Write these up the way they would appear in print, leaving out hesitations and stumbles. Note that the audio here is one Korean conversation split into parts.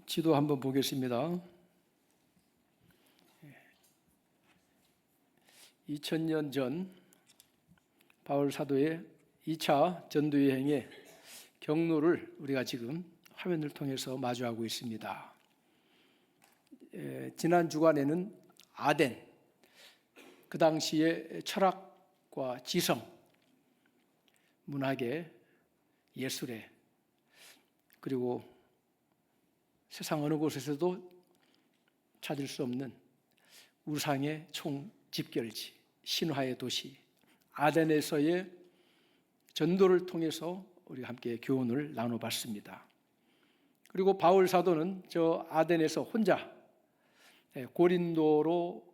지도 한번 보겠습니다. 2000년 전 바울 사도의 2차 전도 여행의 경로를 우리가 지금 화면을 통해서 마주하고 있습니다. 지난 주간에는 아덴, 그 당시의 철학과 지성, 문학의 예술의, 그리고 세상 어느 곳에서도 찾을 수 없는 우상의 총집결지, 신화의 도시 아덴에서의 전도를 통해서 우리가 함께 교훈을 나눠봤습니다. 그리고 바울 사도는 저 아덴에서 혼자 고린도로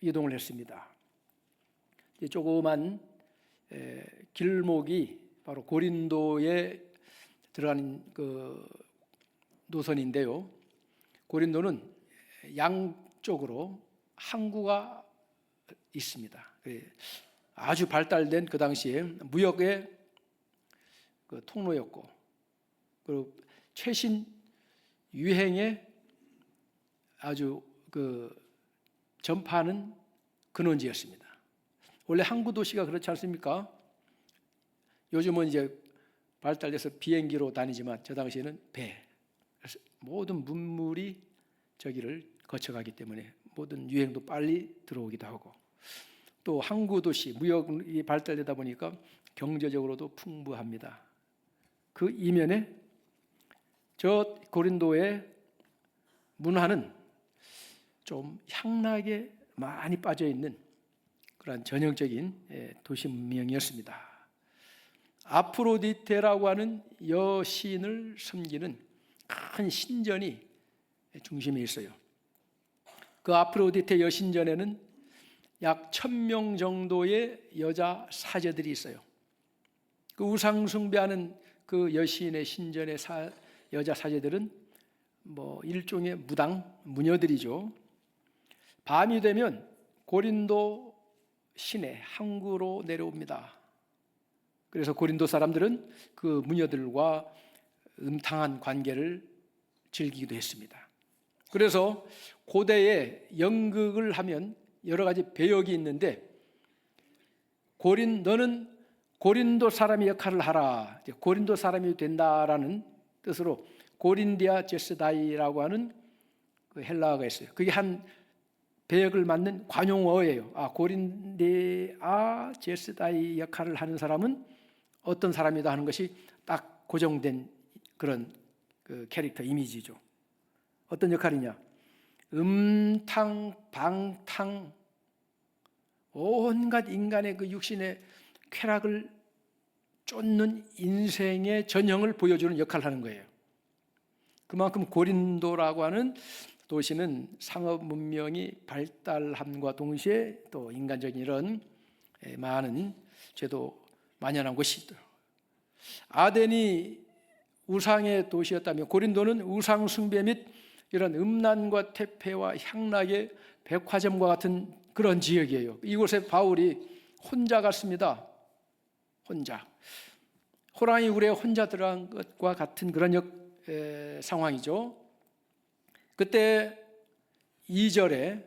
이동을 했습니다. 조그만 길목이 바로 고린도에 들어가는 그 노선인데요. 고린도는 양쪽으로 항구가 있습니다. 아주 발달된 그 당시에 무역의 그 통로였고, 그리고 최신 유행의 아주 그 전파하는 근원지였습니다. 원래 항구 도시가 그렇지 않습니까? 요즘은 이제 발달돼서 비행기로 다니지만 저 당시에는 배, 그래서 모든 문물이 저기를 거쳐가기 때문에 모든 유행도 빨리 들어오기도 하고, 또 항구 도시, 무역이 발달되다 보니까 경제적으로도 풍부합니다. 그 이면에 저 고린도의 문화는 좀 향락에 많이 빠져 있는 그런 전형적인 도시 문명이었습니다. 아프로디테라고 하는 여신을 섬기는 큰 신전이 중심에 있어요. 그 아프로디테 여신전에는 약 1000명 정도의 여자 사제들이 있어요. 그 우상 숭배하는 그 여신의 신전의 여자 사제들은 뭐 일종의 무당, 무녀들이죠. 밤이 되면 고린도 시내 항구로 내려옵니다. 그래서 고린도 사람들은 그 무녀들과 음탕한 관계를 즐기기도 했습니다. 그래서 고대에 연극을 하면 여러 가지 배역이 있는데, 너는 고린도 사람의 역할을 하라, 고린도 사람이 된다라는 뜻으로 고린디아 제스다이라고 하는 그 헬라어가 있어요. 그게 한 배역을 맡는 관용어예요. 고린디아 제스다이 역할을 하는 사람은 어떤 사람이다 하는 것이 딱 고정된 그런 그 캐릭터 이미지죠. 어떤 역할이냐? 음탕, 방탕, 온갖 인간의 그 육신의 쾌락을 쫓는 인생의 전형을 보여주는 역할을 하는 거예요. 그만큼 고린도라고 하는 도시는 상업 문명이 발달함과 동시에 또 인간적인 이런 많은 죄도 만연한 곳이죠. 아덴이 우상의 도시였다면 고린도는 우상 숭배 및 이런 음란과 태폐와 향락의 백화점과 같은 그런 지역이에요. 이곳에 바울이 혼자 갔습니다. 혼자. 호랑이 굴에 혼자 들어간 것과 같은 그런 상황이죠. 그때 2절에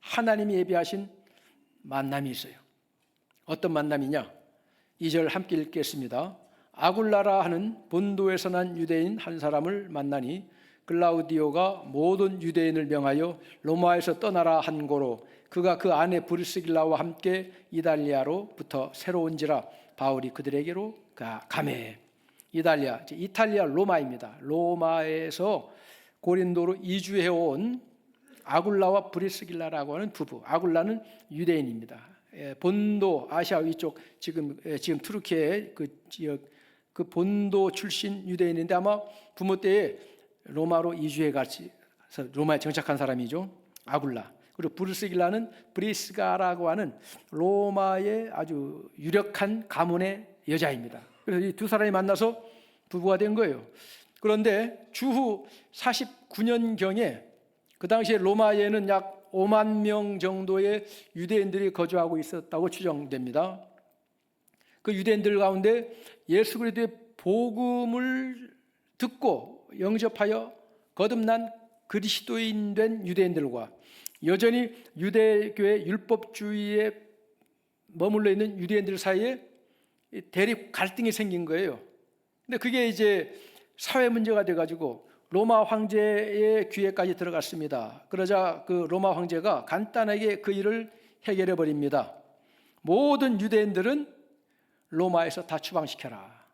하나님이 예비하신 만남이 있어요. 어떤 만남이냐? 2절 함께 읽겠습니다. 아굴라라 하는 본도에서 난 유대인 한 사람을 만나니 글라우디오가 모든 유대인을 명하여 로마에서 떠나라 한 고로 그가 그 아내 브리스길라와 함께 이달리아로부터 새로 온지라 바울이 그들에게로 가매. 이탈리아 로마입니다. 로마에서 고린도로 이주해온 아굴라와 브리스길라라고 하는 부부. 아굴라는 유대인입니다. 본도 아시아 위쪽 지금 투르키의 그 지역 그 본도 출신 유대인인데 아마 부모 때에 로마로 이주해 가서 로마에 정착한 사람이죠. 아굴라. 그리고 브리스길라는 브리스가라고 하는 로마의 아주 유력한 가문의 여자입니다. 그래서 이 두 사람이 만나서 부부가 된 거예요. 그런데 주후 49년경에 그 당시에 로마에는 약 5만 명 정도의 유대인들이 거주하고 있었다고 추정됩니다. 그 유대인들 가운데 예수 그리스도의 복음을 듣고 영접하여 거듭난 그리스도인 된 유대인들과 여전히 유대교의 율법주의에 머물러 있는 유대인들 사이에 대립 갈등이 생긴 거예요. 근데 그게 이제 사회 문제가 돼가지고 로마 황제의 귀에까지 들어갔습니다. 그러자 그 로마 황제가 간단하게 그 일을 해결해 버립니다. 모든 유대인들은 로마에서 다 추방시켜라.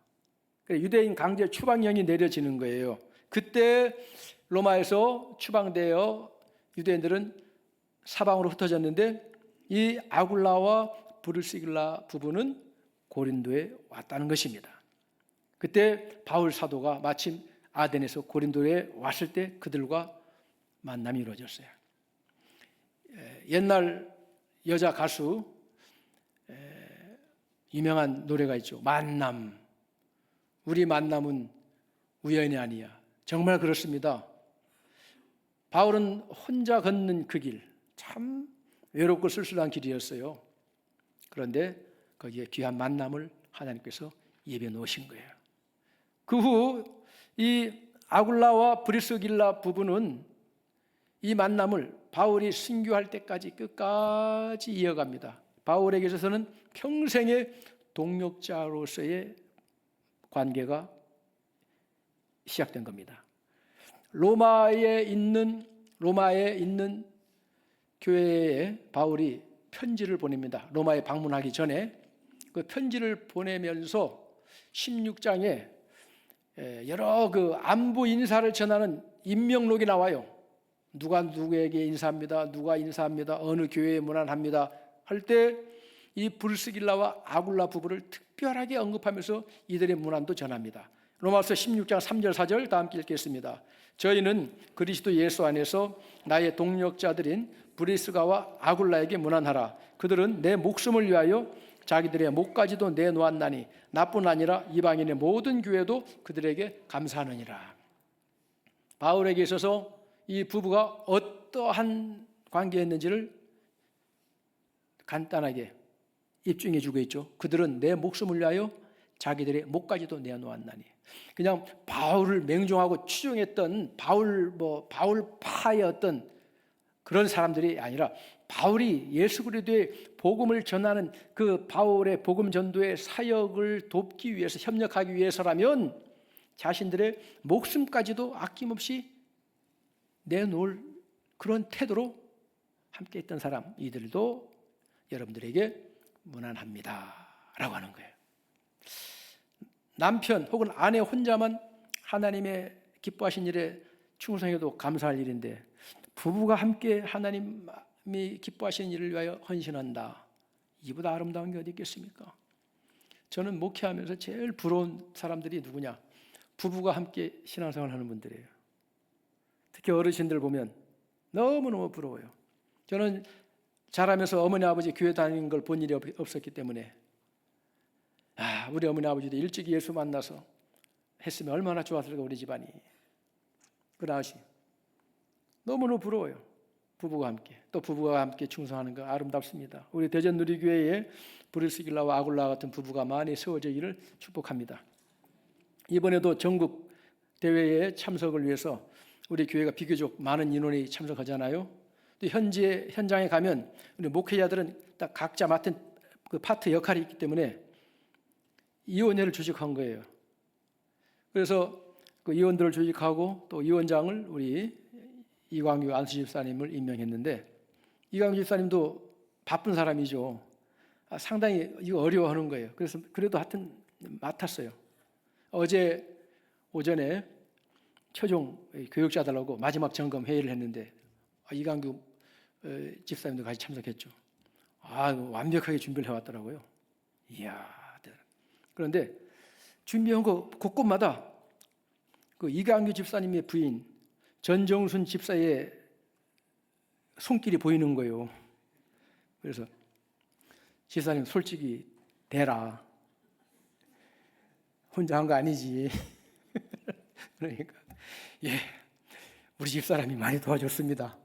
유대인 강제 추방령이 내려지는 거예요. 그때 로마에서 추방되어 유대인들은 사방으로 흩어졌는데 이 아굴라와 브리스길라 부부는 고린도에 왔다는 것입니다. 그때 바울 사도가 마침 아덴에서 고린도에 왔을 때 그들과 만남이 이루어졌어요. 옛날 여자 가수 유명한 노래가 있죠. 만남. 우리 만남은 우연이 아니야. 정말 그렇습니다. 바울은 혼자 걷는 그 길, 참 외롭고 쓸쓸한 길이었어요. 그런데 거기에 귀한 만남을 하나님께서 예비해 놓으신 거예요. 그 후 이 아굴라와 브리스길라 부부는 이 만남을 바울이 순교할 때까지 끝까지 이어갑니다. 바울에게 있어서는 평생의 동역자로서의 관계가 시작된 겁니다. 로마에 있는 교회에 바울이 편지를 보냅니다. 로마에 방문하기 전에 그 편지를 보내면서 16장에 여러 그 안부 인사를 전하는 임명록이 나와요. 누가 누구에게 인사합니다. 누가 인사합니다. 어느 교회에 문안합니다. 할 때 이 브리스길라와 아굴라 부부를 특별하게 언급하면서 이들의 문안도 전합니다. 로마서 16장 3절 4절 다 함께 읽겠습니다. 저희는 그리스도 예수 안에서 나의 동역자들인 브리스가와 아굴라에게 문안하라. 그들은 내 목숨을 위하여 자기들의 목까지도 내놓았나니 나뿐 아니라 이방인의 모든 교회도 그들에게 감사하느니라. 바울에게 있어서 이 부부가 어떠한 관계였는지를 간단하게 입증해 주고 있죠. 그들은 내 목숨을 위하여 자기들의 목까지도 내놓았나니. 그냥 바울을 맹종하고 추종했던 바울파의 어떤 그런 사람들이 아니라 바울이 예수 그리스도의 복음을 전하는 그 바울의 복음 전도의 사역을 돕기 위해서 협력하기 위해서라면 자신들의 목숨까지도 아낌없이 내놓을 그런 태도로 함께 했던 사람, 이들도 여러분들에게 문안합니다 라고 하는 거예요. 남편 혹은 아내 혼자만 하나님의 기뻐하신 일에 충성해도 감사할 일인데 부부가 함께 하나님이 기뻐하시는 일을 위하여 헌신한다. 이보다 아름다운 게 어디 있겠습니까? 저는 목회하면서 제일 부러운 사람들이 누구냐? 부부가 함께 신앙생활을 하는 분들이에요. 특히 어르신들 보면 너무너무 부러워요. 저는 자라면서 어머니 아버지 교회 다니는 걸 본 일이 없었기 때문에 우리 어머니 아버지도 일찍 예수 만나서 했으면 얼마나 좋았을까 우리 집안이. 그러시 너무너무 부러워요. 부부가 함께 또 부부가 함께 충성하는 거 아름답습니다. 우리 대전 누리교회에 브리스길라와 아굴라 같은 부부가 많이 세워지기를 축복합니다. 이번에도 전국 대회에 참석을 위해서 우리 교회가 비교적 많은 인원이 참석하잖아요. 또 현장에 가면 우리 목회자들은 딱 각자 맡은 그 파트 역할이 있기 때문에 위원회를 조직한 거예요. 그래서 그 위원들을 조직하고 또 위원장을 우리 이광규 안수집사님을 임명했는데 이광규 집사님도 바쁜 사람이죠. 상당히 이거 어려워하는 거예요. 그래서 그래도 하여튼 맡았어요. 어제 오전에 최종 교육자들하고 마지막 점검 회의를 했는데 이광규 집사님도 같이 참석했죠. 완벽하게 준비를 해왔더라고요. 이야. 그런데 준비한 거 곳곳마다 그 이광규 집사님의 부인 전정순 집사의 손길이 보이는 거예요. 그래서 집사님 솔직히 대라. 혼자 한 거 아니지. 그러니까 우리 집사람이 많이 도와줬습니다.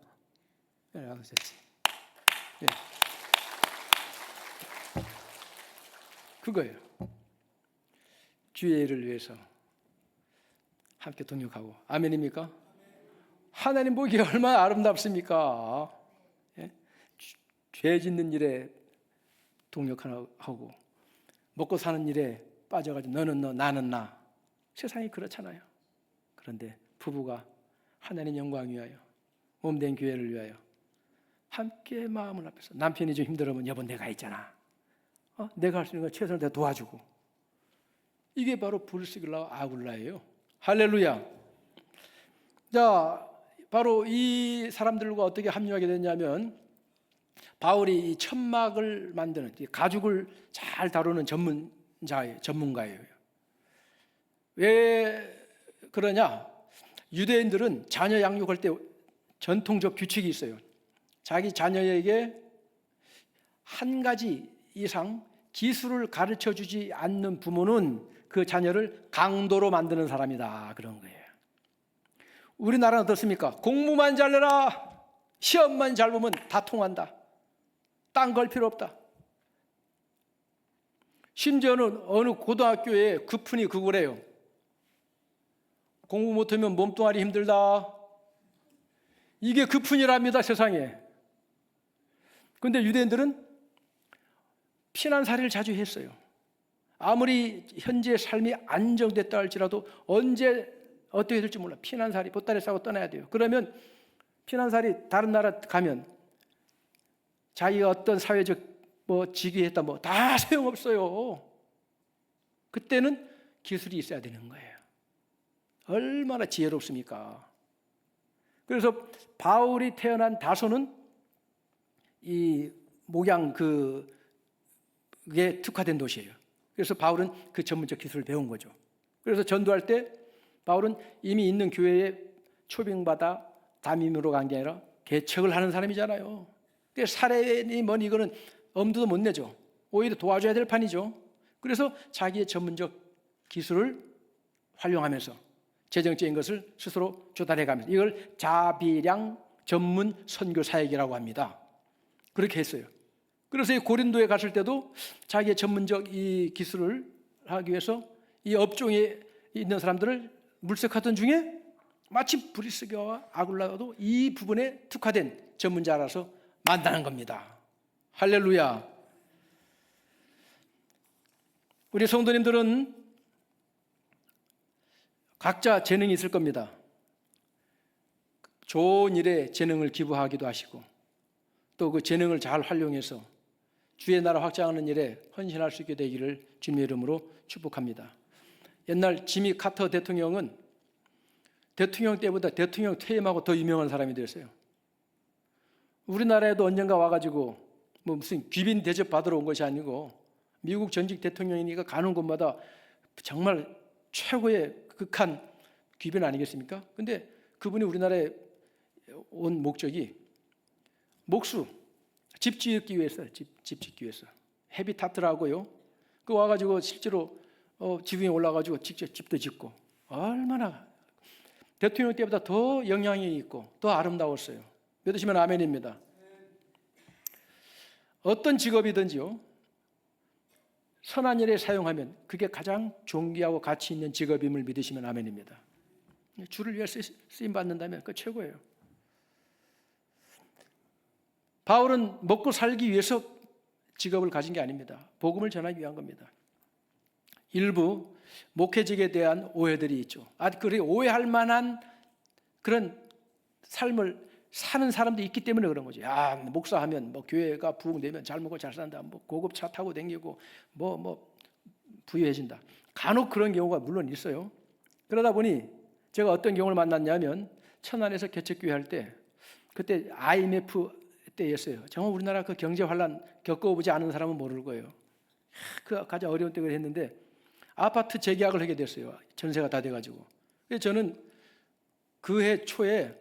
그거예요. 주의 일을 위해서 함께 동역하고. 아멘입니까? 하나님 보기에 얼마나 아름답습니까? 예? 죄 짓는 일에 동력하고 먹고 사는 일에 빠져가지고 너는 너 나는 나. 세상이 그렇잖아요. 그런데 부부가 하나님 영광 위하여 몸된 교회를 위하여 함께 마음을 합해서 남편이 좀 힘들으면 여보 내가 있잖아. 내가 할 수 있는 거 최선을 다해 도와주고. 이게 바로 브리스길라와 아굴라예요. 할렐루야. 자, 바로 이 사람들과 어떻게 합류하게 됐냐면 바울이 이 천막을 만드는 가죽을 잘 다루는 전문가예요. 왜 그러냐? 유대인들은 자녀 양육할 때 전통적 규칙이 있어요. 자기 자녀에게 한 가지 이상 기술을 가르쳐 주지 않는 부모는 그 자녀를 강도로 만드는 사람이다. 그런 거예요. 우리나라는 어떻습니까? 공부만 잘해라. 시험만 잘 보면 다 통한다. 딴 걸 필요 없다. 심지어는 어느 고등학교에 급훈이 그거래요. 공부 못하면 몸뚱아리 힘들다. 이게 급훈이랍니다, 세상에. 그런데 유대인들은 피난살이를 자주 했어요. 아무리 현재 삶이 안정됐다 할지라도 언제 어떻게 될지 몰라. 피난살이 보따리 싸고 떠나야 돼요. 그러면 피난살이 다른 나라 가면 자기가 어떤 사회적 직위했다 다 소용없어요. 그때는 기술이 있어야 되는 거예요. 얼마나 지혜롭습니까? 그래서 바울이 태어난 다소는 이 목양 그게 특화된 도시예요. 그래서 바울은 그 전문적 기술을 배운 거죠. 그래서 전도할 때 바울은 이미 있는 교회에 초빙받아 담임으로 간 게 아니라 개척을 하는 사람이잖아요. 사례니 뭐니 이거는 엄두도 못 내죠. 오히려 도와줘야 될 판이죠. 그래서 자기의 전문적 기술을 활용하면서 재정적인 것을 스스로 조달해가면서 이걸 자비량 전문 선교 사역이라고 합니다. 그렇게 했어요. 그래서 이 고린도에 갔을 때도 자기의 전문적 이 기술을 하기 위해서 이 업종에 있는 사람들을 물색하던 중에 마치 브리스가와 아굴라도 이 부분에 특화된 전문자라서 만나는 겁니다. 할렐루야. 우리 성도님들은 각자 재능이 있을 겁니다. 좋은 일에 재능을 기부하기도 하시고 또 그 재능을 잘 활용해서 주의 나라 확장하는 일에 헌신할 수 있게 되기를 주님의 이름으로 축복합니다. 옛날 지미 카터 대통령은 대통령 때보다 대통령 퇴임하고 더 유명한 사람이 되었어요. 우리나라에도 언젠가 와가지고 무슨 귀빈 대접 받으러 온 것이 아니고 미국 전직 대통령이니까 가는 곳마다 정말 최고의 극한 귀빈 아니겠습니까? 근데 그분이 우리나라에 온 목적이 목수, 집 짓기 위해서, 집 짓기 위해서. 헤비타트라고요. 그 와가지고 실제로 지붕에 올라가지고 직접 집도 짓고 얼마나 대통령 때보다 더 영향이 있고 더 아름다웠어요. 믿으시면 아멘입니다. 어떤 직업이든지요, 선한 일에 사용하면 그게 가장 존귀하고 가치 있는 직업임을 믿으시면 아멘입니다. 주를 위해 쓰임 받는다면 그 최고예요. 바울은 먹고 살기 위해서 직업을 가진 게 아닙니다. 복음을 전하기 위한 겁니다. 일부 목회직에 대한 오해들이 있죠. 그래 오해할 만한 그런 삶을 사는 사람도 있기 때문에 그런 거죠. 목사하면 교회가 부흥되면 잘 먹고 잘 산다. 고급 차 타고 다니고 부유해진다. 간혹 그런 경우가 물론 있어요. 그러다 보니 제가 어떤 경우를 만났냐면 천안에서 개척교회 할 때 그때 IMF 때였어요. 정말 우리나라 그 경제 환란 겪어보지 않은 사람은 모를 거예요. 그 가장 어려운 때를 했는데 아파트 재계약을 하게 됐어요. 전세가 다 돼가지고. 그래서 저는 그 해 초에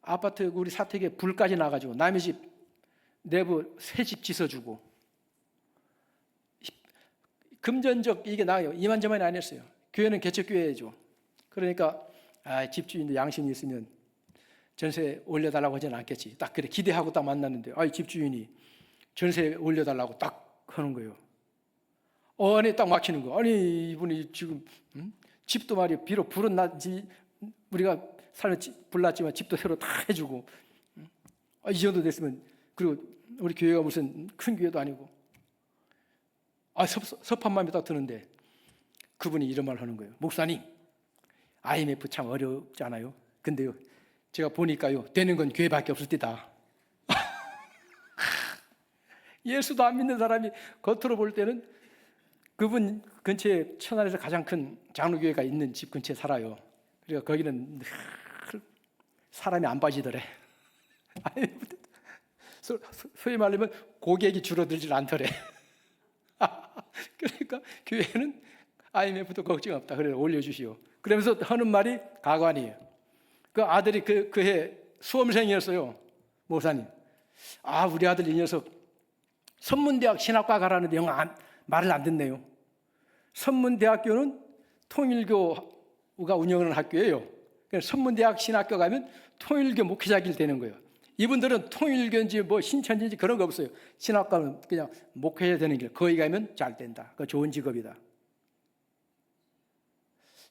아파트 우리 사택에 불까지 나가지고 남의 집 내부 새 집 짓어주고 금전적 이게 나아요. 이만저만이 아니었어요. 교회는 개척교회죠. 그러니까 집주인도 양심이 있으면 전세 올려달라고 하지는 않겠지. 딱 그래 기대하고 딱 만났는데 집주인이 전세 올려달라고 딱 하는 거예요. 안에 딱 막히는 거. 아니 이분이 지금 집도 말이야 비록 불은 나지 우리가 사람이 불났지만 집도 새로 다 해주고, 이 정도 됐으면, 그리고 우리 교회가 무슨 큰 교회도 아니고, 섭한 마음이 딱 드는데 그분이 이런 말 하는 거예요. 목사님, IMF 참 어렵지 않아요? 근데요, 제가 보니까요, 되는 건 교회밖에 없을 때다. 예수도 안 믿는 사람이 겉으로 볼 때는 그분 근처에 천안에서 가장 큰 장로교회가 있는 집 근처에 살아요. 그러니까 거기는 사람이 안 빠지더래. 소위 말하면 고객이 줄어들질 않더래. 그러니까 교회는 IMF도 걱정 없다. 그래 올려주시오. 그러면서 하는 말이 가관이에요. 그 아들이 그해 수험생이었어요. 목사님, 우리 아들 이 녀석 선문대학 신학과 가라는데 영 말을 안 듣네요. 선문대학교는 통일교가 운영하는 학교예요. 선문대학 신학교 가면 통일교 목회자길 되는 거예요. 이분들은 통일교인지 뭐 신천지인지 그런 거 없어요. 신학과는 그냥 목회해야 되는 길. 거기 가면 잘 된다. 그 좋은 직업이다.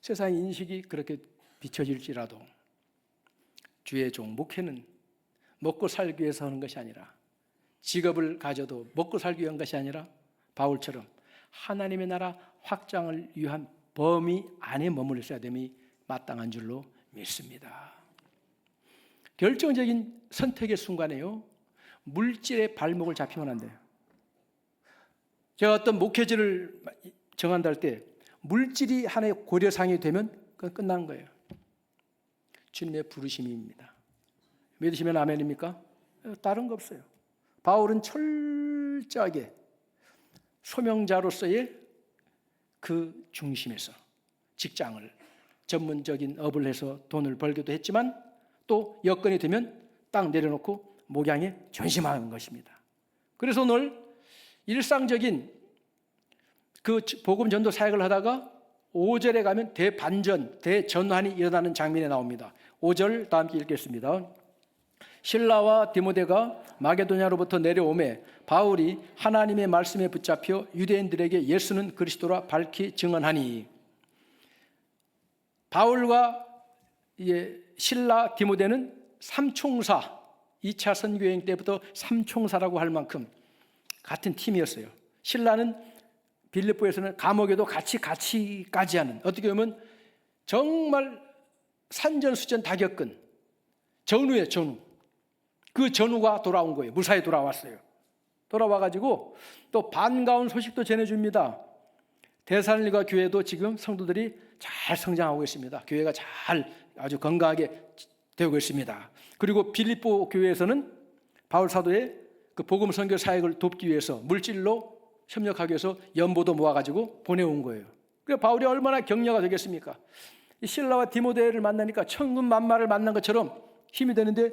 세상 인식이 그렇게 비춰질지라도 주의 종 목회는 먹고 살기 위해서 하는 것이 아니라, 직업을 가져도 먹고 살기 위한 것이 아니라 바울처럼 하나님의 나라 확장을 위한 범위 안에 머물러 있어야 됨이 마땅한 줄로 믿습니다. 결정적인 선택의 순간에요, 물질의 발목을 잡히면 안 돼요. 제가 어떤 목회지를 정한다 할 때 물질이 하나의 고려사항이 되면 그건 끝난 거예요. 주님의 부르심입니다. 믿으시면 아멘입니까? 다른 거 없어요. 바울은 철저하게 소명자로서의 그 중심에서 직장을, 전문적인 업을 해서 돈을 벌기도 했지만 또 여건이 되면 딱 내려놓고 목양에 전심하는 것입니다. 그래서 오늘 일상적인 그 복음 전도 사역을 하다가 5절에 가면 대반전, 대전환이 일어나는 장면이 나옵니다. 5절 다 함께 읽겠습니다. 실라와 디모데가 마게도냐로부터 내려오매 바울이 하나님의 말씀에 붙잡혀 유대인들에게 예수는 그리스도라 밝히 증언하니. 바울과 실라, 디모데는 삼총사, 2차 선교여행 때부터 삼총사라고 할 만큼 같은 팀이었어요. 실라는 빌립보에서는 감옥에도 같이까지 하는, 어떻게 보면 정말 산전수전 다 겪은 전우예요. 전우. 그 전우가 돌아온 거예요. 무사히 돌아왔어요. 돌아와가지고 또 반가운 소식도 전해줍니다. 데살로니가 교회도 지금 성도들이 잘 성장하고 있습니다. 교회가 아주 건강하게 되고 있습니다. 그리고 빌립보 교회에서는 바울 사도의 그 복음 선교 사역을 돕기 위해서 물질로 협력하기 위해서 연보도 모아가지고 보내온 거예요. 그래서 바울이 얼마나 격려가 되겠습니까? 이 실라와 디모데를 만나니까 천군 만마를 만난 것처럼 힘이 되는데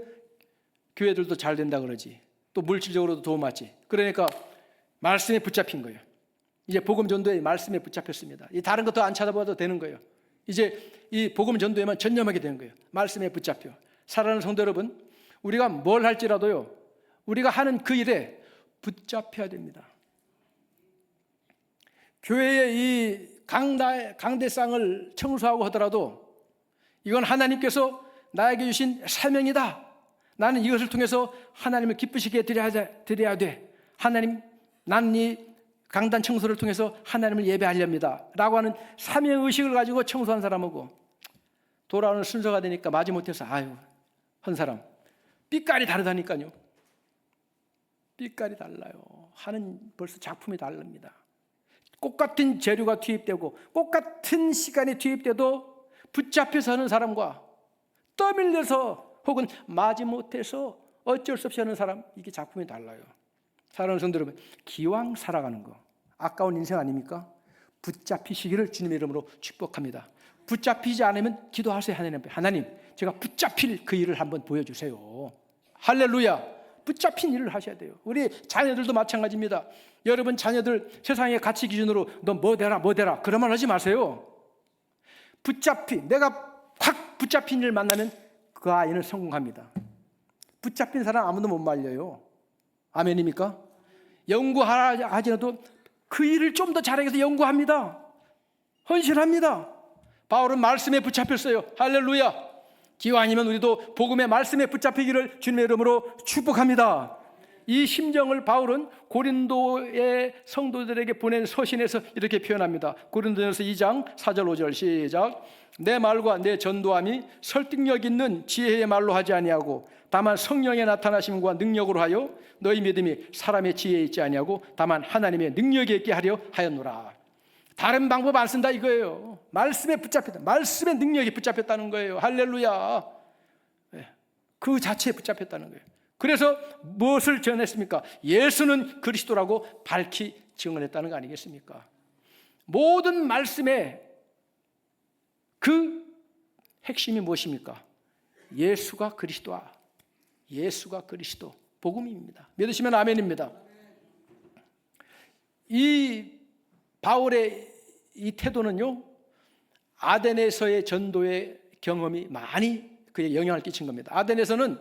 교회들도 잘 된다 그러지. 또 물질적으로도 도움받지. 그러니까 말씀에 붙잡힌 거예요. 이제 복음 전도에 말씀에 붙잡혔습니다. 이 다른 것도 안 찾아봐도 되는 거예요. 이제 이 복음 전도에만 전념하게 되는 거예요. 말씀에 붙잡혀. 사랑하는 성도 여러분, 우리가 뭘 할지라도요, 우리가 하는 그 일에 붙잡혀야 됩니다. 교회의 이 강대상을 청소하고 하더라도 이건 하나님께서 나에게 주신 사명이다. 나는 이것을 통해서 하나님을 기쁘시게 드려야 돼. 하나님, 나는 이 강단 청소를 통해서 하나님을 예배하렵니다 라고 하는 사명의식을 가지고 청소한 사람하고 돌아오는 순서가 되니까 마지못해서 한 사람 빛깔이 다르다니까요. 빛깔이 달라요. 하는 벌써 작품이 다릅니다. 똑같은 재료가 투입되고 똑같은 시간이 투입돼도 붙잡혀서 하는 사람과 떠밀려서 혹은 마지못해서 어쩔 수 없이 하는 사람, 이게 작품이 달라요. 사랑하는 성도 여러분, 기왕 살아가는 거 아까운 인생 아닙니까? 붙잡히시기를 주님의 이름으로 축복합니다. 붙잡히지 않으면 기도하세요. 하나님, 제가 붙잡힐 그 일을 한번 보여주세요. 할렐루야. 붙잡힌 일을 하셔야 돼요. 우리 자녀들도 마찬가지입니다. 여러분 자녀들 세상의 가치 기준으로 너 뭐 되라 그런 말 하지 마세요. 내가 확 붙잡힌 일을 만나면 그 아이는 성공합니다. 붙잡힌 사람 아무도 못 말려요. 아멘입니까? 연구하지 않아도 그 일을 좀 더 잘하기 위해서 연구합니다. 헌신합니다. 바울은 말씀에 붙잡혔어요. 할렐루야. 기왕이면 우리도 복음의 말씀에 붙잡히기를 주님의 이름으로 축복합니다. 이 심정을 바울은 고린도의 성도들에게 보낸 서신에서 이렇게 표현합니다. 고린도전서 2장 4절 5절 시작. 내 말과 내 전도함이 설득력 있는 지혜의 말로 하지 아니하고 다만 성령의 나타나심과 능력으로 하여 너희 믿음이 사람의 지혜에 있지 아니하고 다만 하나님의 능력에 있게 하려 하였노라. 다른 방법 안 쓴다 이거예요. 말씀에 붙잡혔다. 말씀의 능력이 붙잡혔다는 거예요. 할렐루야. 그 자체에 붙잡혔다는 거예요. 그래서 무엇을 전했습니까? 예수는 그리스도라고 밝히 증언했다는 거 아니겠습니까? 모든 말씀의 그 핵심이 무엇입니까? 예수가 그리스도와 예수가 그리스도 복음입니다. 믿으시면 아멘입니다. 이 바울의 이 태도는요, 아덴에서의 전도의 경험이 많이 그에 영향을 끼친 겁니다. 아덴에서는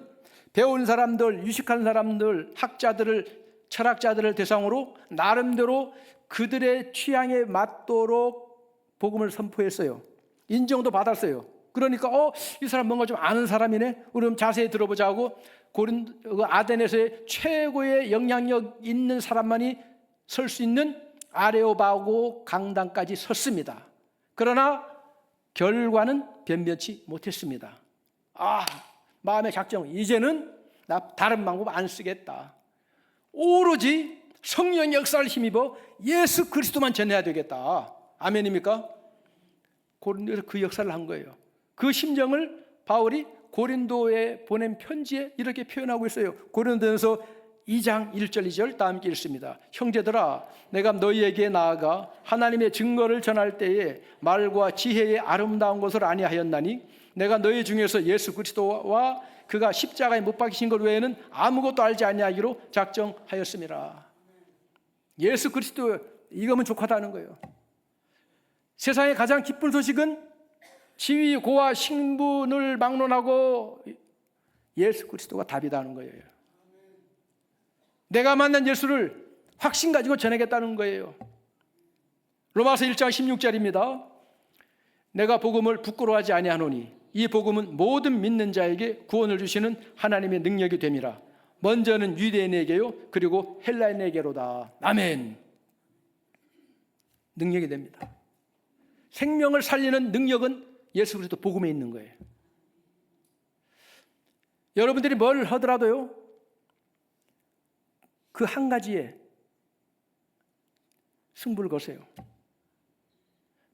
배운 사람들, 유식한 사람들, 학자들을, 철학자들을 대상으로 나름대로 그들의 취향에 맞도록 복음을 선포했어요. 인정도 받았어요. 그러니까 이 사람 뭔가 좀 아는 사람이네. 우리 좀 자세히 들어보자 하고 아덴에서의 최고의 영향력 있는 사람만이 설 수 있는 아레오바고 강당까지 섰습니다. 그러나 결과는 변변치 못했습니다. 마음의 작정, 이제는 나 다른 방법 안 쓰겠다. 오로지 성령의 역사를 힘입어 예수 그리스도만 전해야 되겠다. 아멘입니까? 고린도에서 그 역사를 한 거예요. 그 심정을 바울이 고린도에 보낸 편지에 이렇게 표현하고 있어요. 고린도전서 2장 1절 2절 다 함께 읽습니다. 형제들아, 내가 너희에게 나아가 하나님의 증거를 전할 때에 말과 지혜의 아름다운 것을 아니하였나니 내가 너희 중에서 예수 그리스도와 그가 십자가에 못 박히신 것 외에는 아무것도 알지 아니하기로 작정하였습니다. 예수 그리스도 이거면 족하다는 거예요. 세상의 가장 기쁜 소식은 지위, 고와, 신분을 막론하고 예수 그리스도가 답이다는 거예요. 내가 만난 예수를 확신 가지고 전하겠다는 거예요. 로마서 1장 16절입니다. 내가 복음을 부끄러워하지 아니하노니 이 복음은 모든 믿는 자에게 구원을 주시는 하나님의 능력이 됨이라. 먼저는 유대인에게요 그리고 헬라인에게로다. 아멘. 능력이 됩니다. 생명을 살리는 능력은 예수 그리스도 복음에 있는 거예요. 여러분들이 뭘 하더라도요, 그 한 가지에 승부를 거세요.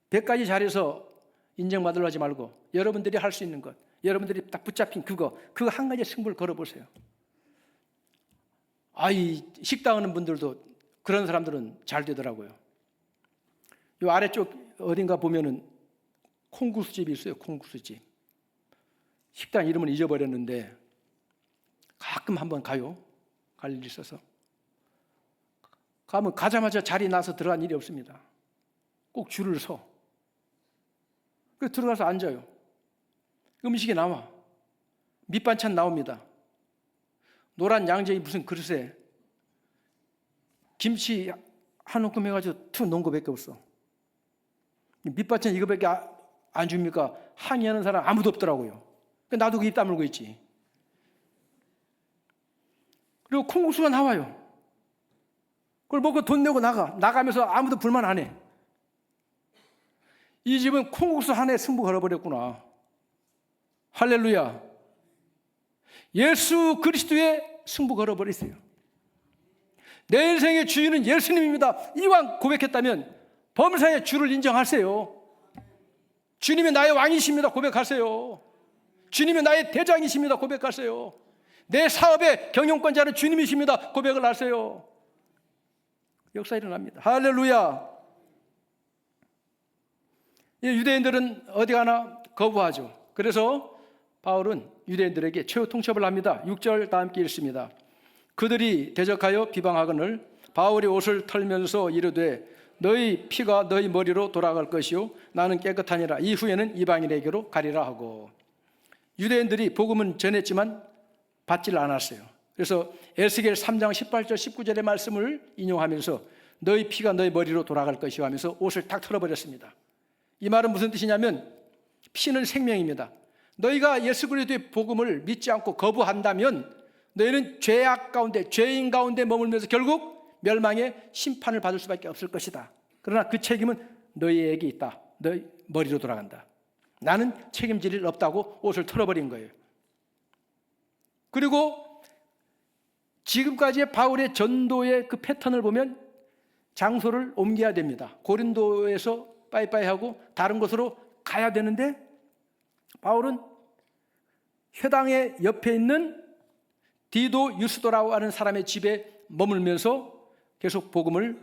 100가지 잘해서 인정받으려 하지 말고 여러분들이 할 수 있는 것, 여러분들이 딱 붙잡힌 그거 한 가지에 승부를 걸어보세요. 이 식당 하는 분들도 그런 사람들은 잘 되더라고요. 이 아래쪽 어딘가 보면은 콩국수집이 있어요. 콩국수집. 식당 이름은 잊어버렸는데 가끔 한번 가요. 갈 일이 있어서. 가면 가자마자 자리 나서 들어간 일이 없습니다. 꼭 줄을 서. 그래서 들어가서 앉아요. 음식이 나와. 밑반찬 나옵니다. 노란 양재기 무슨 그릇에 김치 한 움큼 해가지고 툭 놓은 거밖에 없어. 밑반찬 이거밖에 안 줍니까? 항의하는 사람 아무도 없더라고요. 나도 그 입 다물고 있지. 그리고 콩국수가 나와요. 그걸 먹고 돈 내고 나가면서 아무도 불만 안 해. 이 집은 콩국수 하나에 승부 걸어버렸구나. 할렐루야. 예수 그리스도의 승부 걸어버렸어요. 내 인생의 주인은 예수님입니다. 이왕 고백했다면 범사의 주를 인정하세요. 주님이 나의 왕이십니다. 고백하세요. 주님이 나의 대장이십니다. 고백하세요. 내 사업의 경영권자는 주님이십니다. 고백을 하세요. 역사 일어납니다. 할렐루야. 유대인들은 어디 가나 거부하죠. 그래서 바울은 유대인들에게 최후 통첩을 합니다. 6절 다 함께 읽습니다. 그들이 대적하여 비방하거늘 바울이 옷을 털면서 이르되 너희 피가 너희 머리로 돌아갈 것이요 나는 깨끗하니라. 이후에는 이방인에게로 가리라 하고. 유대인들이 복음은 전했지만 받질 않았어요. 그래서 에스겔 3장 18절 19절의 말씀을 인용하면서 너희 피가 너희 머리로 돌아갈 것이요 하면서 옷을 탁 털어버렸습니다. 이 말은 무슨 뜻이냐면 피는 생명입니다. 너희가 예수 그리스도의 복음을 믿지 않고 거부한다면 너희는 죄악 가운데, 죄인 가운데 머물면서 결국 멸망의 심판을 받을 수밖에 없을 것이다. 그러나 그 책임은 너희에게 있다. 너희 머리로 돌아간다. 나는 책임질 일 없다고 옷을 털어버린 거예요. 그리고 지금까지의 바울의 전도의 그 패턴을 보면 장소를 옮겨야 됩니다. 고린도에서 빠이빠이 하고 다른 곳으로 가야 되는데 바울은 회당의 옆에 있는 디도 유스도라고 하는 사람의 집에 머물면서 계속 복음을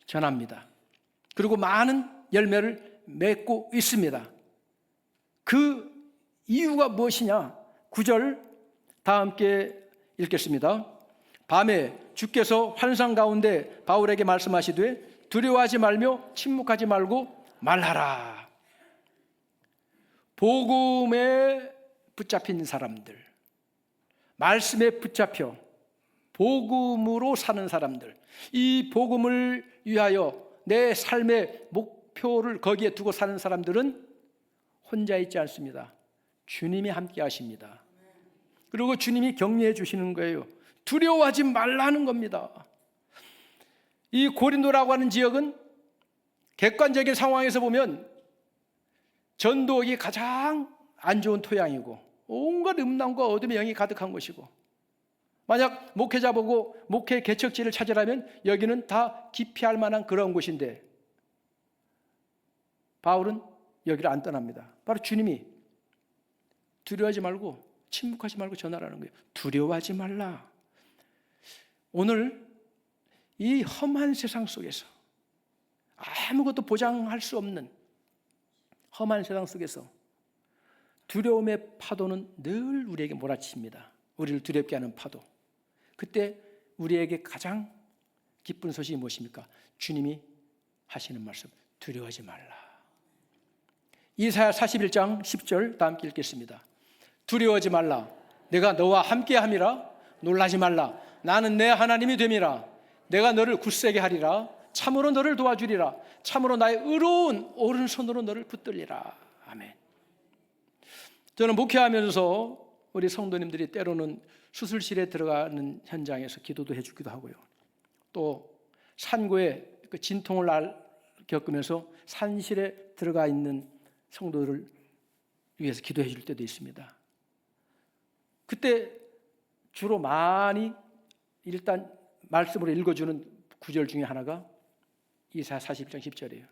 전합니다. 그리고 많은 열매를 맺고 있습니다. 그 이유가 무엇이냐? 9절 다 함께 읽겠습니다. 밤에 주께서 환상 가운데 바울에게 말씀하시되 두려워하지 말며 침묵하지 말고 말하라. 복음에 붙잡힌 사람들, 말씀에 붙잡혀 복음으로 사는 사람들, 이 복음을 위하여 내 삶의 목표를 거기에 두고 사는 사람들은 혼자 있지 않습니다. 주님이 함께 하십니다. 그리고 주님이 격려해 주시는 거예요. 두려워하지 말라는 겁니다. 이 고린도라고 하는 지역은 객관적인 상황에서 보면 전도하기 가장 안 좋은 토양이고 온갖 음란과 어둠의 영이 가득한 곳이고, 만약 목회자 보고 목회 개척지를 찾으라면 여기는 다 기피할 만한 그런 곳인데 바울은 여기를 안 떠납니다. 바로 주님이 두려워하지 말고 침묵하지 말고 전하라는 거예요. 두려워하지 말라. 오늘 이 험한 세상 속에서 아무것도 보장할 수 없는 험한 세상 속에서 두려움의 파도는 늘 우리에게 몰아칩니다. 우리를 두렵게 하는 파도. 그때 우리에게 가장 기쁜 소식이 무엇입니까? 주님이 하시는 말씀, 두려워하지 말라. 이사야 41장 10절 다 함께 읽겠습니다. 두려워하지 말라. 내가 너와 함께함이라. 놀라지 말라. 나는 내 하나님이 됨이라. 내가 너를 굳세게 하리라. 참으로 너를 도와주리라. 참으로 나의 의로운 오른손으로 너를 붙들리라. 아멘. 저는 목회하면서 우리 성도님들이 때로는 수술실에 들어가는 현장에서 기도도 해주기도 하고요. 또 산고에 그 진통을 겪으면서 산실에 들어가 있는 성도를 위해서 기도해 줄 때도 있습니다. 그때 주로 많이 일단 말씀으로 읽어주는 구절 중에 하나가 이사야 41장 10절이에요.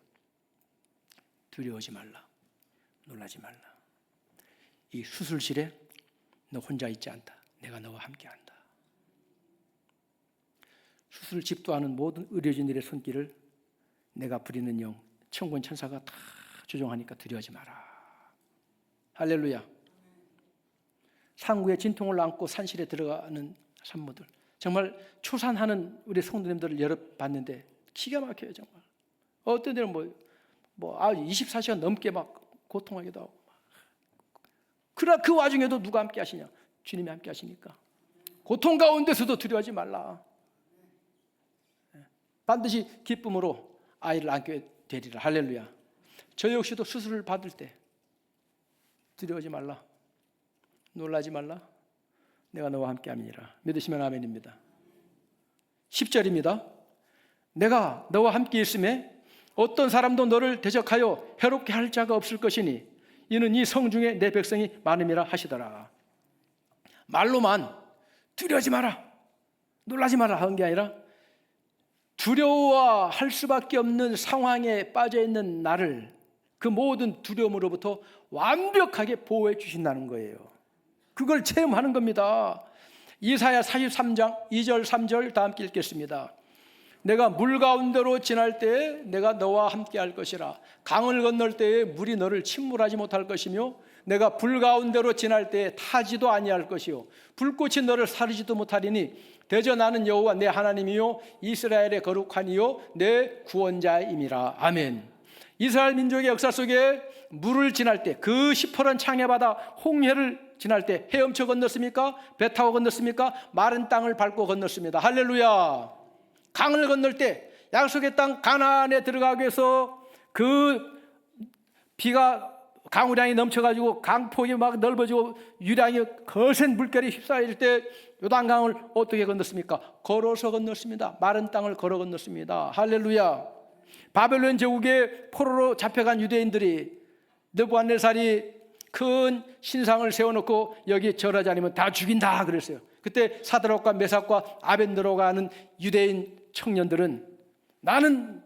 두려워하지 말라. 놀라지 말라. 이 수술실에 너 혼자 있지 않다. 내가 너와 함께한다. 수술을 집도하는 모든 의료진들의 손길을 내가 부리는 영, 천군 천사가 다 조종하니까 두려워하지 마라. 할렐루야. 상구에 진통을 안고 산실에 들어가는 산모들, 정말 초산하는 우리 성도님들을 여러 봤는데 기가 막혀요. 정말 어떤 데는 24시간 넘게 막 고통하기도 하고. 그러나 그 와중에도 누가 함께 하시냐? 주님이 함께 하시니까 고통 가운데서도 두려워하지 말라. 반드시 기쁨으로 아이를 안게 되리라. 할렐루야. 저 역시도 수술을 받을 때 두려워하지 말라. 놀라지 말라. 내가 너와 함께 함이니라. 믿으시면 아멘입니다. 10절입니다. 내가 너와 함께 있음에 어떤 사람도 너를 대적하여 해롭게 할 자가 없을 것이니 이는 이 성중에 내 백성이 많음이라 하시더라. 말로만 두려워하지 마라, 놀라지 마라 한 게 아니라 두려워할 수밖에 없는 상황에 빠져있는 나를 그 모든 두려움으로부터 완벽하게 보호해 주신다는 거예요. 그걸 체험하는 겁니다. 이사야 43장 2절 3절 다 함께 읽겠습니다. 내가 물 가운데로 지날 때에 내가 너와 함께 할 것이라. 강을 건널 때에 물이 너를 침몰하지 못할 것이며 내가 불 가운데로 지날 때에 타지도 아니할 것이요 불꽃이 너를 사르지도 못하리니 대저 나는 여호와 내 하나님이요 이스라엘의 거룩하니요 내 구원자임이라. 아멘. 이스라엘 민족의 역사 속에 물을 지날 때, 그 시퍼런 창의 바다 홍해를 지날 때 헤엄쳐 건넜습니까? 배 타고 건넜습니까? 마른 땅을 밟고 건넜습니다. 할렐루야. 강을 건널 때 약속의 땅 가나안에 들어가기 위해서 그 비가 강우량이 넘쳐가지고 강폭이 막 넓어지고 유량이 거센 물결이 휩싸일 때 요단강을 어떻게 건넜습니까? 걸어서 건넜습니다. 마른 땅을 걸어 건넜습니다. 할렐루야. 바벨론 제국의 포로로 잡혀간 유대인들이 느부갓네살이 큰 신상을 세워놓고 여기 절하지 않으면 다 죽인다 그랬어요. 그때 사드락과 메삭과 아벤느고가 하는 유대인 청년들은 나는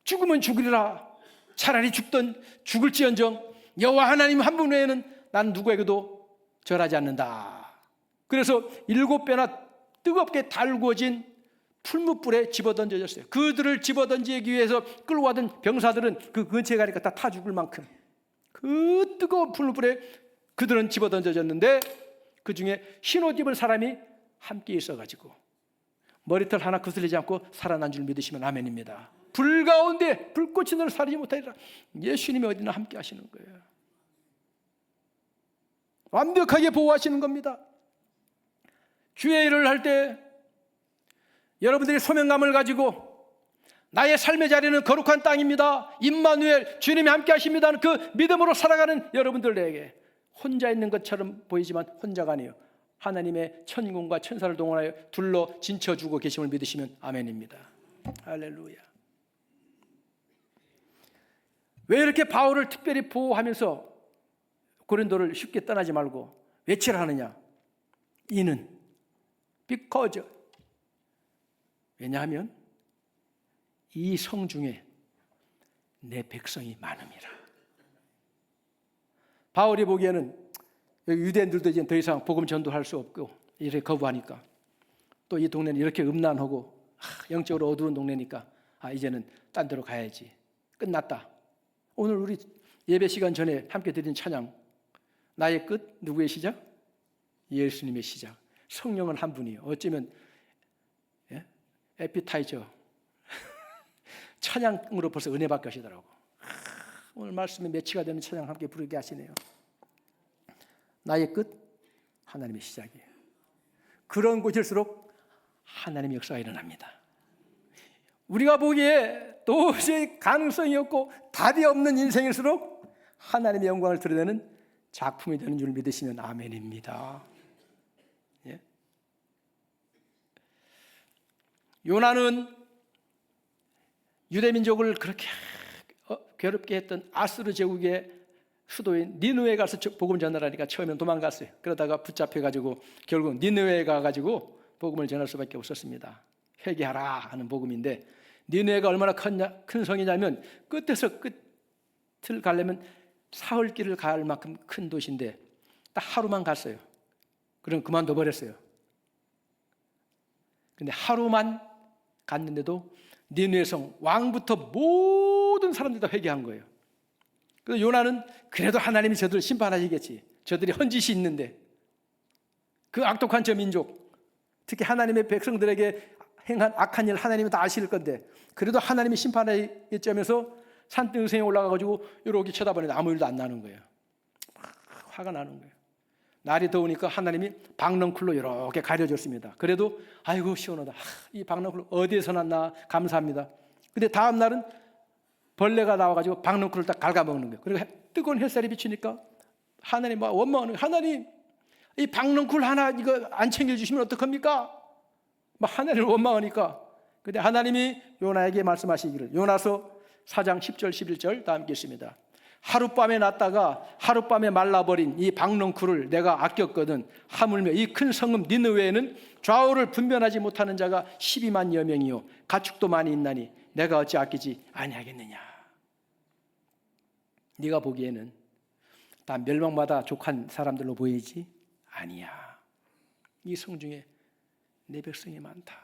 죽으면 죽으리라, 차라리 죽을지언정 여호와 하나님 한 분 외에는 난 누구에게도 절하지 않는다. 그래서 7배나 뜨겁게 달구어진 풀무불에 집어던져졌어요. 그들을 집어던지기 위해서 끌고 가던 병사들은 그 근처에 가니까 다 타 죽을 만큼 그 뜨거운 풀무불에 그들은 집어던져졌는데 그 중에 흰옷 입은 사람이 함께 있어가지고 머리털 하나 거슬리지 않고 살아난 줄 믿으시면 아멘입니다. 불 가운데 불꽃이 너를 사리지 못하리라. 예수님이 어디나 함께 하시는 거예요. 완벽하게 보호하시는 겁니다. 주의 일을 할 때 여러분들이 소명감을 가지고 나의 삶의 자리는 거룩한 땅입니다, 임마누엘 주님이 함께 하십니다, 그 믿음으로 살아가는 여러분들에게 혼자 있는 것처럼 보이지만 혼자가 아니에요. 하나님의 천군과 천사를 동원하여 둘러 진쳐주고 계심을 믿으시면 아멘입니다. 할렐루야. 왜 이렇게 바울을 특별히 보호하면서 고린도를 쉽게 떠나지 말고 외치라 하느냐? 이는 because, 왜냐하면 이 성 중에 내 백성이 많음이라. 바울이 보기에는 유대인들도 이제 더 이상 복음 전도할 수 없고 이렇게 거부하니까, 또 이 동네는 이렇게 음란하고 영적으로 어두운 동네니까 이제는 딴 데로 가야지, 끝났다. 오늘 우리 예배 시간 전에 함께 드린 찬양, 나의 끝 누구의 시작? 예수님의 시작. 성령은 한 분이에요. 어쩌면 에피타이저 찬양으로 벌써 은혜 받게 하시더라고. 오늘 말씀에 매치가 되는 찬양 함께 부르게 하시네요. 나의 끝 하나님의 시작이에요. 그런 곳일수록 하나님의 역사가 일어납니다. 우리가 보기에 도저히 가능성이 없고 답이 없는 인생일수록 하나님의 영광을 드러내는 작품이 되는 줄 믿으시면 아멘입니다. 예? 요나는 유대민족을 그렇게 괴롭게 했던 아수르 제국의 수도인 니느웨에 가서 복음 전하라니까 처음엔 도망갔어요. 그러다가 붙잡혀가지고 결국 니느웨에 가가지고 복음을 전할 수밖에 없었습니다. 회개하라 하는 복음인데, 니느웨가 얼마나 큰 성이냐면 끝에서 끝을 가려면 사흘길을 갈 만큼 큰 도시인데 딱 하루만 갔어요. 그럼 그만둬 버렸어요. 근데 하루만 갔는데도 니느웨 성 왕부터 모든 사람들이 다 회개한 거예요. 그래서 요나는 그래도 하나님이 저들을 심판하시겠지, 저들이 헌짓이 있는데 그 악독한 저 민족, 특히 하나님의 백성들에게 행한 악한 일 하나님이 다 아실 건데 그래도 하나님이 심판하겠지 하면서 산등성에 올라가가지고 이렇게 쳐다보는데 아무 일도 안 나는 거예요. 화가 나는 거예요. 날이 더우니까 하나님이 박넝쿨로 이렇게 가려줬습니다. 그래도 아이고 시원하다, 이 박넝쿨 어디에서 났나 감사합니다. 근데 다음 날은 벌레가 나와가지고 박넝쿨을 딱 갉아먹는 거예요. 그리고 뜨거운 햇살이 비치니까 하나님 막 원망하는 거예요. 하나님, 이 박넝쿨 하나 이거 안 챙겨주시면 어떡합니까? 막 하나님을 원망하니까, 근데 하나님이 요나에게 말씀하시기를, 요나서 4장 10절 11절 다 함께 있습니다. 하룻밤에 났다가 하룻밤에 말라버린 이 박넝쿨을 내가 아꼈거든. 하물며 이 큰 성읍 니느웨에는 좌우를 분별하지 못하는 자가 12만여 명이요 가축도 많이 있나니 내가 어찌 아끼지 아니하겠느냐. 네가 보기에는 다 멸망받아 족한 사람들로 보이지? 아니야. 이 성 중에 내 백성이 많다.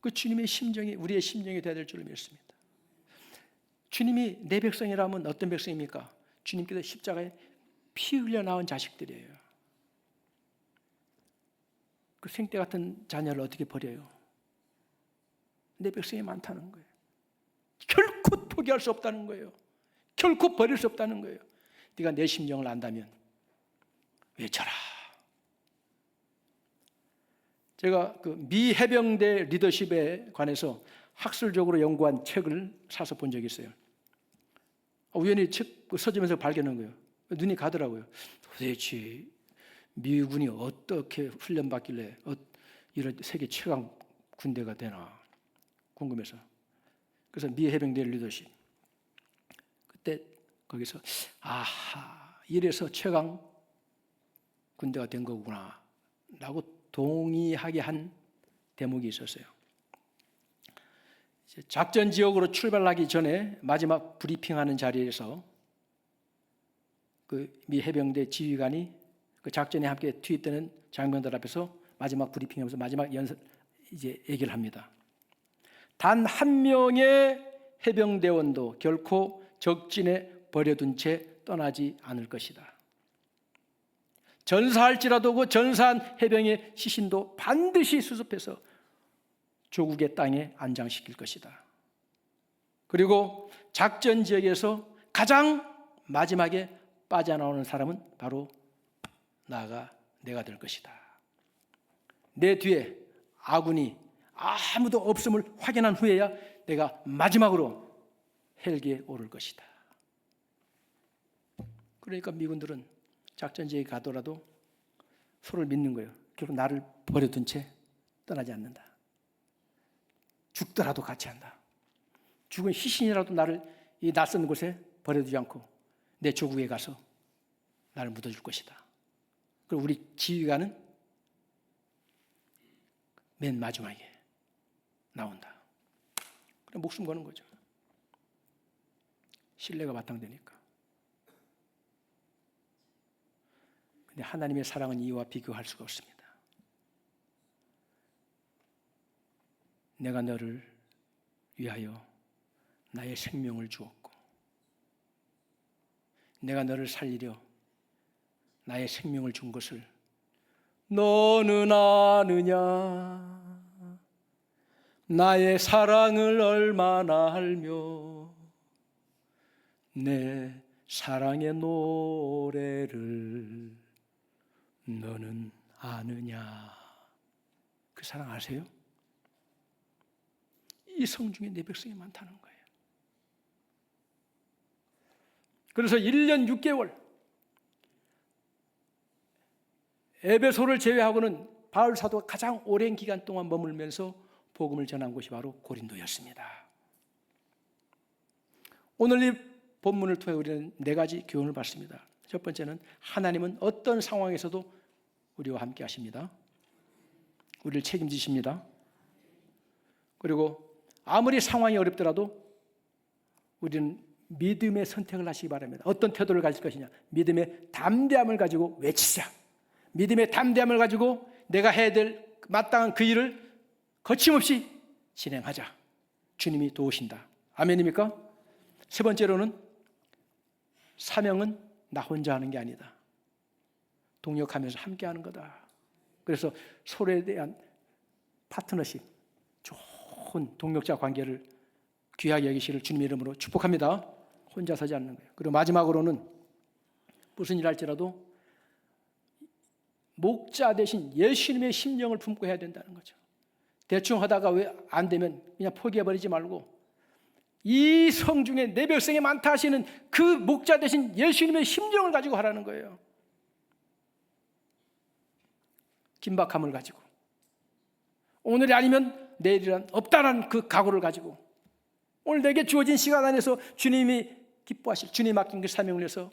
그 주님의 심정이 우리의 심정이 되어야 될 줄 믿습니다. 주님이 내 백성이라면 어떤 백성입니까? 주님께서 십자가에 피 흘려 낳은 자식들이에요. 그 생떼 같은 자녀를 어떻게 버려요? 내 백성이 많다는 거예요. 결코 포기할 수 없다는 거예요. 결코 버릴 수 없다는 거예요. 네가 내 심정을 안다면 외쳐라. 제가 그 미 해병대 리더십에 관해서 학술적으로 연구한 책을 사서 본 적이 있어요. 우연히 책 서점에서 발견한 거예요. 눈이 가더라고요. 도대체 미군이 어떻게 훈련받길래 이런 세계 최강 군대가 되나 궁금해서. 그래서 미 해병대 리더십. 그때 거기서 아하, 이래서 최강 군대가 된 거구나 라고 동의하게 한 대목이 있었어요. 작전 지역으로 출발하기 전에 마지막 브리핑하는 자리에서 그 미 해병대 지휘관이 그 작전에 함께 투입되는 장병들 앞에서 마지막 브리핑하면서 마지막 연설 이제 얘기를 합니다. 단 한 명의 해병대원도 결코 적진에 버려둔 채 떠나지 않을 것이다. 전사할지라도 그 전사한 해병의 시신도 반드시 수습해서 조국의 땅에 안장시킬 것이다. 그리고 작전 지역에서 가장 마지막에 빠져나오는 사람은 바로 내가 될 것이다. 내 뒤에 아군이 아무도 없음을 확인한 후에야 내가 마지막으로 헬기에 오를 것이다. 그러니까 미군들은 작전 지역에 가더라도 서로를 믿는 거예요. 결국 나를 버려둔 채 떠나지 않는다. 죽더라도 같이 한다. 죽은 희신이라도 나를 이 낯선 곳에 버려두지 않고 내 조국에 가서 나를 묻어줄 것이다. 그리고 우리 지휘관은 맨 마지막에 나온다. 그럼 목숨 거는 거죠. 신뢰가 바탕되니까. 근데 하나님의 사랑은 이와 비교할 수가 없습니다. 내가 너를 위하여 나의 생명을 주었고 내가 너를 살리려 나의 생명을 준 것을 너는 아느냐 나의 사랑을 얼마나 알며 내 사랑의 노래를 너는 아느냐. 그 사랑 아세요? 이 성중에 내 백성이 많다는 거예요. 그래서 1년 6개월 에베소를 제외하고는 바울 사도가 가장 오랜 기간 동안 머물면서 복음을 전한 곳이 바로 고린도였습니다. 오늘 이 본문을 통해 우리는 4가지 교훈을 받습니다. 첫 번째는 하나님은 어떤 상황에서도 우리와 함께 하십니다. 우리를 책임지십니다. 그리고 아무리 상황이 어렵더라도 우리는 믿음의 선택을 하시기 바랍니다. 어떤 태도를 가질 것이냐? 믿음의 담대함을 가지고 외치자. 믿음의 담대함을 가지고 내가 해야 될 마땅한 그 일을 거침없이 진행하자. 주님이 도우신다. 아멘입니까? 세 번째로는 사명은 나 혼자 하는 게 아니다. 동역하면서 함께 하는 거다. 그래서 서로에 대한 파트너십, 좋은 동역자 관계를 귀하게 여기시를 주님의 이름으로 축복합니다. 혼자 서지 않는 거예요. 그리고 마지막으로는 무슨 일 할지라도 목자 대신 예수님의 심령을 품고 해야 된다는 거죠. 대충 하다가 왜 안 되면 그냥 포기해버리지 말고 이 성중에 내 백성이 많다 하시는 그 목자 대신 예수님의 심령을 가지고 하라는 거예요. 긴박함을 가지고 오늘이 아니면 내일이란 없다는 그 각오를 가지고 오늘 내게 주어진 시간 안에서 주님이 기뻐하실 주님 맡긴 그 사명을 위해서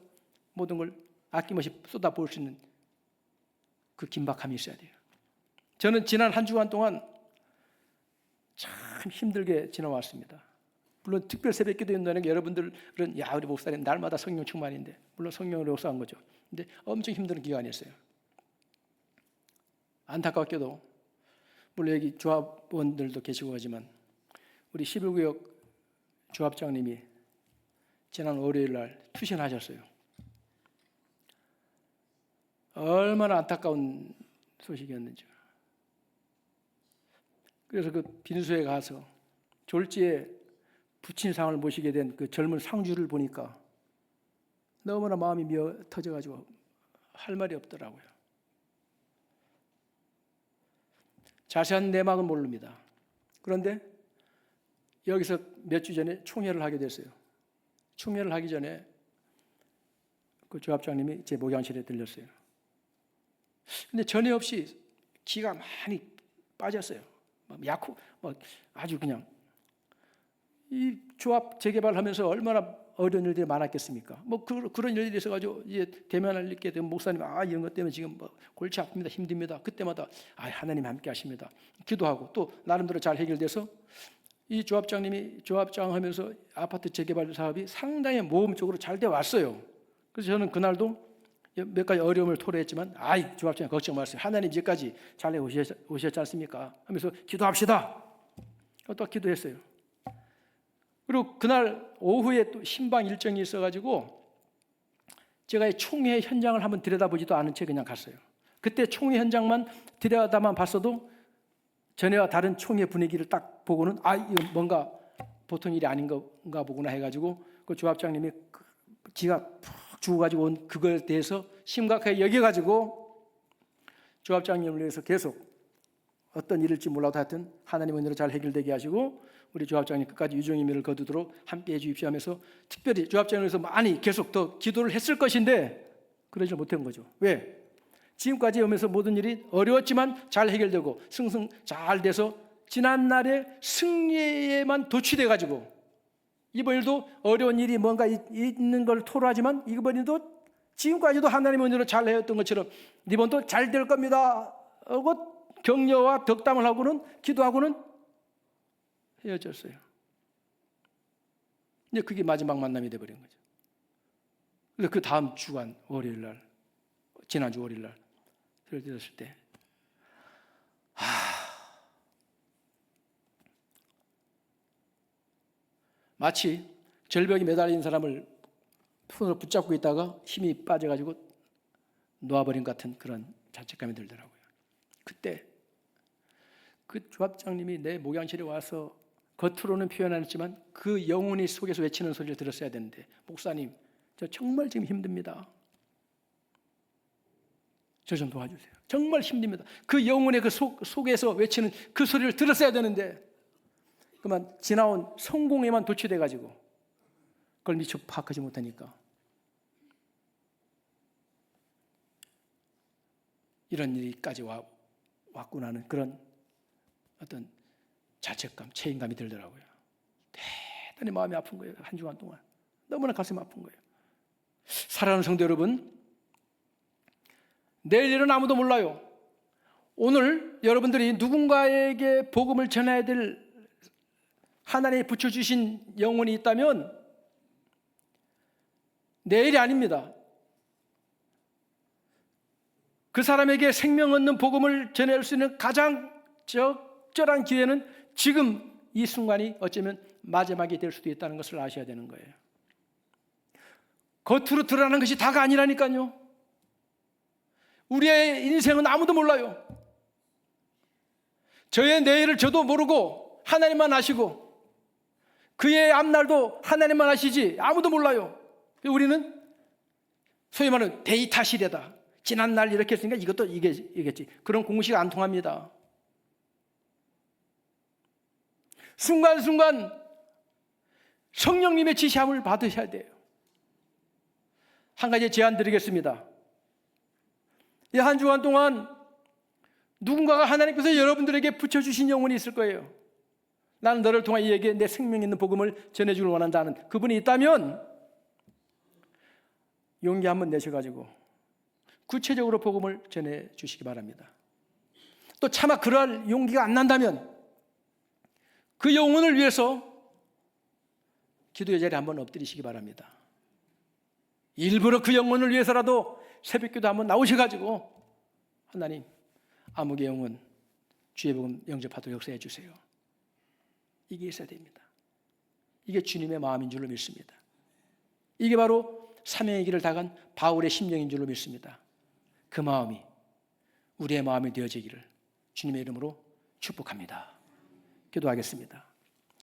모든 걸 아낌없이 쏟아부을 수 있는 그 긴박함이 있어야 돼요. 저는 지난 한 주간 동안 참 힘들게 지나왔습니다. 물론 특별 새벽 기도 연단에 여러분들은 야 우리 목사님 날마다 성령 충만인데 물론 성령으로 역사한 거죠. 근데 엄청 힘든 기간이었어요. 안타깝게도 물론 여기 조합원들도 계시고 하지만 우리 11구역 조합장님이 지난 월요일 날 투신하셨어요. 얼마나 안타까운 소식이었는지. 그래서 그 빈소에 가서 졸지에 부친상을 모시게 된 그 젊은 상주를 보니까 너무나 마음이 미어 터져가지고 할 말이 없더라고요. 자세한 내막은 모릅니다. 그런데 여기서 몇 주 전에 총회를 하게 됐어요. 총회를 하기 전에 그 조합장님이 제 목양실에 들렸어요. 근데 전에 없이 기가 많이 빠졌어요. 약호, 아주 그냥 이 조합 재개발하면서 얼마나 어려운 일들이 많았겠습니까? 그런 일들이 있어가지고 이제 대면을 읽게 되면 목사님 이런 것 때문에 지금 골치 아픕니다, 힘듭니다. 그때마다 하나님 함께 하십니다. 기도하고 또 나름대로 잘 해결돼서 이 조합장님이 조합장하면서 아파트 재개발 사업이 상당히 모험적으로 잘 돼 왔어요. 그래서 저는 그날도 몇 가지 어려움을 토로했지만 조합장님 걱정 마세요. 하나님 이제까지 잘 해 오셨지 않습니까? 하면서 기도합시다. 또 기도했어요. 그리고 그날 오후에 또 신방 일정이 있어가지고 제가 총회 현장을 한번 들여다보지도 않은 채 그냥 갔어요. 그때 총회 현장만 들여다만 봤어도 전에와 다른 총회 분위기를 딱 보고는 이거 뭔가 보통 일이 아닌가 보구나 해가지고 그 조합장님이 지가 푹 죽어가지고 온 그거에 대해서 심각하게 여겨가지고 조합장님을 위해서 계속 어떤 일일지 몰라도 하여튼 하나님 은혜로 잘 해결되게 하시고 우리 조합장님 끝까지 유종의 미를 거두도록 함께해 주십시오 하면서 특별히 조합장님에서 많이 계속 더 기도를 했을 것인데 그러지 못한 거죠. 왜? 지금까지 오면서 모든 일이 어려웠지만 잘 해결되고 승승 잘 돼서 지난날의 승리에만 도취돼 가지고 이번 일도 어려운 일이 뭔가 있는 걸 토로하지만 이번 일도 지금까지도 하나님의 은혜로 잘 해왔던 것처럼 이번도 잘 될 겁니다 하고 격려와 덕담을 하고는 기도하고는 헤어졌어요. 이제 그게 마지막 만남이 돼버린 거죠. 그래서 그 다음 주간 월요일 날, 지난주 월요일 날 들었을 때 마치 절벽에 매달린 사람을 손으로 붙잡고 있다가 힘이 빠져가지고 놓아버린 것 같은 그런 자책감이 들더라고요. 그때 그 조합장님이 내 목양실에 와서 겉으로는 표현 안 했지만 그 영혼이 속에서 외치는 소리를 들었어야 되는데 목사님 저 정말 지금 힘듭니다. 저 좀 도와주세요. 정말 힘듭니다. 그 영혼의 그 속에서 외치는 그 소리를 들었어야 되는데 그만 지나온 성공에만 도취돼가지고 그걸 미처 파악하지 못하니까 이런 일이까지 왔구나 하는 그런 어떤 자책감, 책임감이 들더라고요. 대단히 마음이 아픈 거예요. 한 주간 동안 너무나 가슴이 아픈 거예요. 사랑하는 성도 여러분, 내일 일은 아무도 몰라요. 오늘 여러분들이 누군가에게 복음을 전해야 될 하나님이 붙여주신 영혼이 있다면 내일이 아닙니다. 그 사람에게 생명 얻는 복음을 전할 수 있는 가장 적절한 기회는 지금 이 순간이 어쩌면 마지막이 될 수도 있다는 것을 아셔야 되는 거예요. 겉으로 드러나는 것이 다가 아니라니까요. 우리의 인생은 아무도 몰라요. 저의 내일을 저도 모르고 하나님만 아시고 그의 앞날도 하나님만 아시지 아무도 몰라요. 우리는 소위 말하는 데이터 시대다. 지난날 이렇게 했으니까 이것도 이겠지. 그런 공식이 안 통합니다. 순간순간 성령님의 지시함을 받으셔야 돼요. 한 가지 제안 드리겠습니다. 이 한 주간 동안 누군가가 하나님께서 여러분들에게 붙여주신 영혼이 있을 거예요. 나는 너를 통해 이에게 내 생명 있는 복음을 전해주길 원한다는 그분이 있다면 용기 한번 내셔가지고 구체적으로 복음을 전해주시기 바랍니다. 또 차마 그럴 용기가 안 난다면 그 영혼을 위해서 기도의 자리에 한번 엎드리시기 바랍니다. 일부러 그 영혼을 위해서라도 새벽기도 한번 나오셔가지고 하나님 아무개 영혼 주의 복음 영접하도록 역사해 주세요. 이게 있어야 됩니다. 이게 주님의 마음인 줄로 믿습니다. 이게 바로 사명의 길을 다간 바울의 심령인 줄로 믿습니다. 그 마음이 우리의 마음이 되어지기를 주님의 이름으로 축복합니다. 기도하겠습니다.